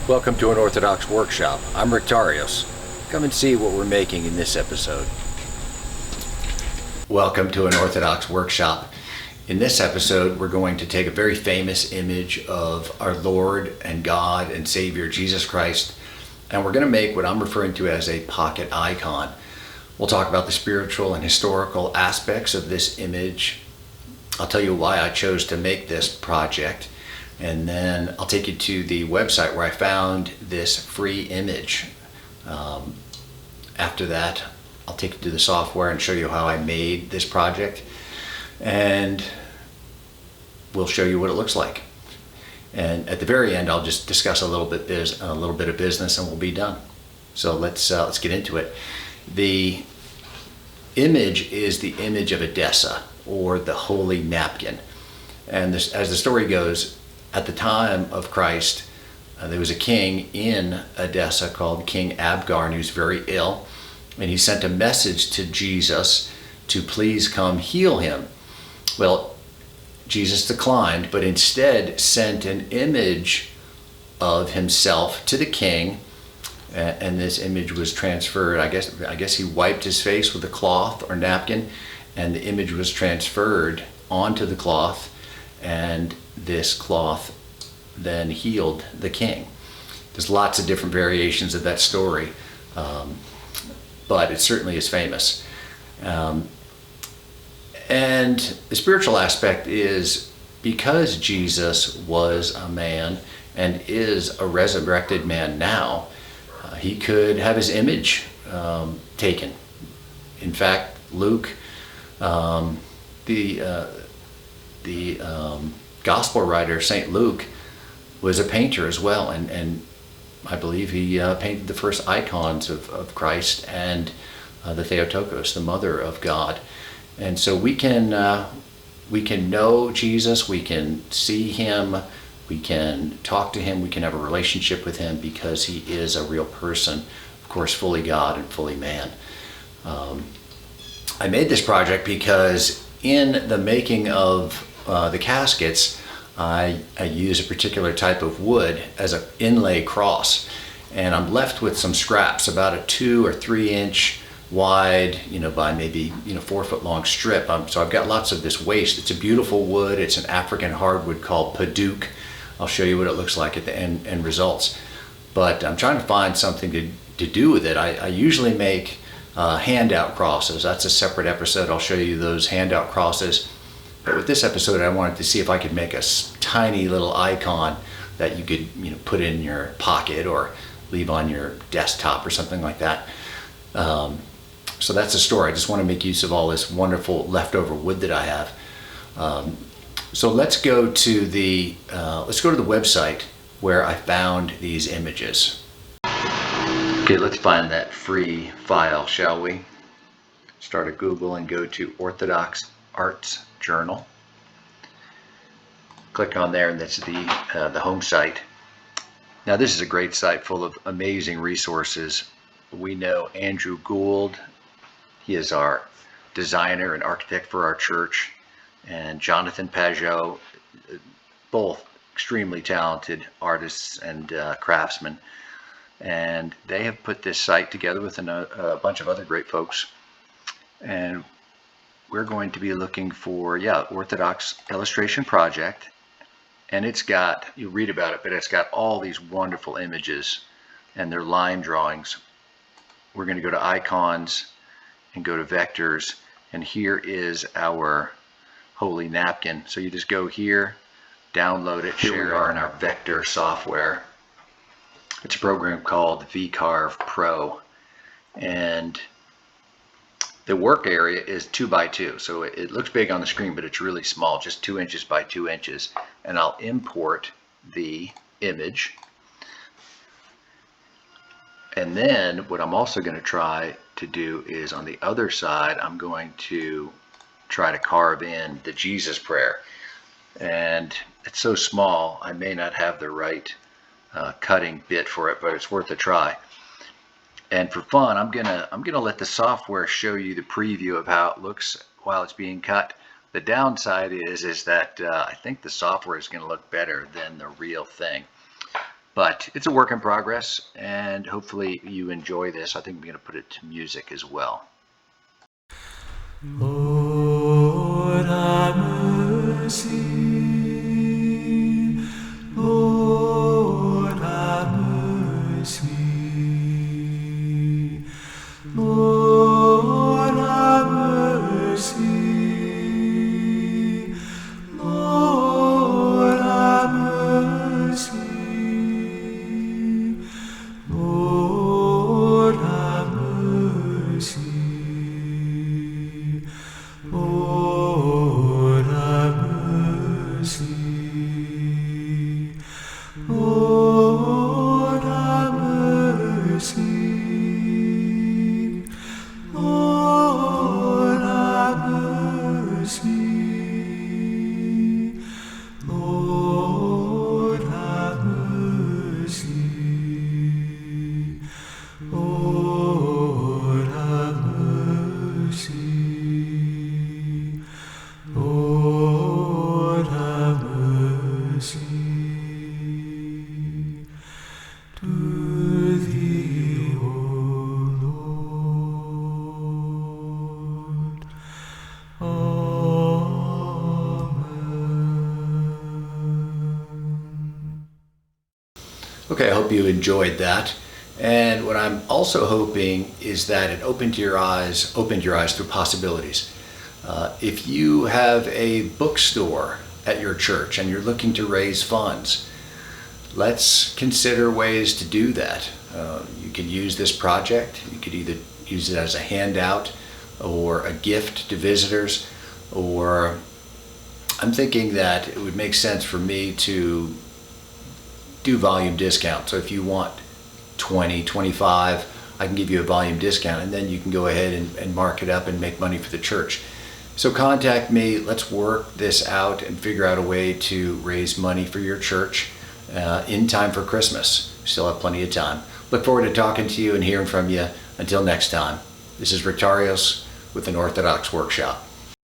Welcome to an Orthodox workshop. I'm Rick Tarios. Come and see what we're making in this episode. Welcome to an Orthodox workshop. In this episode, we're going to take a very famous image of our Lord and God and Savior Jesus Christ, and we're going to make what I'm referring to as a pocket icon. We'll talk about the spiritual and historical aspects of this image. I'll tell you why I chose to make this project. And then I'll take you to the website where I found this free image. After that, I'll take you to the software and show you how I made this project. And we'll show you what it looks like. And at the very end, I'll just discuss a little bit of business, and we'll be done. So let's get into it. The image is the image of Edessa, or the Holy Napkin. And this, as the story goes, at the time of Christ, there was a king in Edessa called King Abgar, and he was very ill. And he sent a message to Jesus to please come heal him. Well, Jesus declined, but instead sent an image of himself to the king. And this image was transferred. I guess he wiped his face with a cloth or napkin, and the image was transferred onto the cloth. And this cloth then healed the king. There's lots of different variations of that story, but it certainly is famous. And the spiritual aspect is, because Jesus was a man and is a resurrected man now, he could have his image taken. In fact, Luke, the gospel writer, St. Luke, was a painter as well, and I believe he painted the first icons of Christ and the Theotokos, the Mother of God. And so we can know Jesus, we can see him, we can talk to him, we can have a relationship with him, because he is a real person, of course, fully God and fully man. I made this project because in the making of the caskets, I use a particular type of wood as an inlay cross, and I'm left with some scraps, about a 2 or 3 inch wide, by maybe 4 foot long strip. So I've got lots of this waste. It's a beautiful wood. It's an African hardwood called paduk. I'll show you what it looks like at the end results. But I'm trying to find something to do with it. I usually make handout crosses. That's a separate episode. I'll show you those handout crosses. But with this episode, I wanted to see if I could make a tiny little icon that you could put in your pocket or leave on your desktop or something like that. So that's the story. I just want to make use of all this wonderful leftover wood that I have. So let's go to the website where I found these images. Okay, let's find that free file, shall we? Start at Google and go to Orthodox Arts Journal. Click on there, and that's the home site. Now, this is a great site full of amazing resources. We know Andrew Gould. He is our designer and architect for our church, and Jonathan Pajot, both extremely talented artists and craftsmen. And they have put this site together with a bunch of other great folks. And we're going to be looking for, Orthodox Illustration Project. And it's got, you read about it, but it's got all these wonderful images and their line drawings. We're going to go to icons and go to vectors. And here is our Holy Napkin. So you just go here, download it. Here we are in our vector software. It's a program called VCarve Pro. And the work area is 2 by 2, so it looks big on the screen, but it's really small, just 2 inches by 2 inches. And I'll import the image. And then what I'm also going to try to do is, on the other side, I'm going to try to carve in the Jesus prayer. And it's so small, I may not have the right cutting bit for it, but it's worth a try. And for fun, I'm gonna let the software show you the preview of how it looks while it's being cut. The downside is that I think the software is going to look better than the real thing. But it's a work in progress, and hopefully you enjoy this. I think I'm going to put it to music as well. Lord, have mercy. Lord, have mercy. Lord, have mercy. Lord, have mercy. Lord, have mercy. Lord, have mercy. Lord, have mercy. Lord, have mercy. Lord, have mercy. Lord, have mercy. Lord, have mercy. To thee, O Lord. Amen. Okay, I hope you enjoyed that. And what I'm also hoping is that it opened your eyes through possibilities. If you have a bookstore at your church and you're looking to raise funds, let's consider ways to do that. You could use this project. You could either use it as a handout or a gift to visitors, or I'm thinking that it would make sense for me to do volume discount. So if you want 20, 25, I can give you a volume discount, and then you can go ahead and mark it up and make money for the church. So contact me. Let's work this out and figure out a way to raise money for your church in time for Christmas. We still have plenty of time. Look forward to talking to you and hearing from you. Until next time, this is Rictarios with an Orthodox Workshop.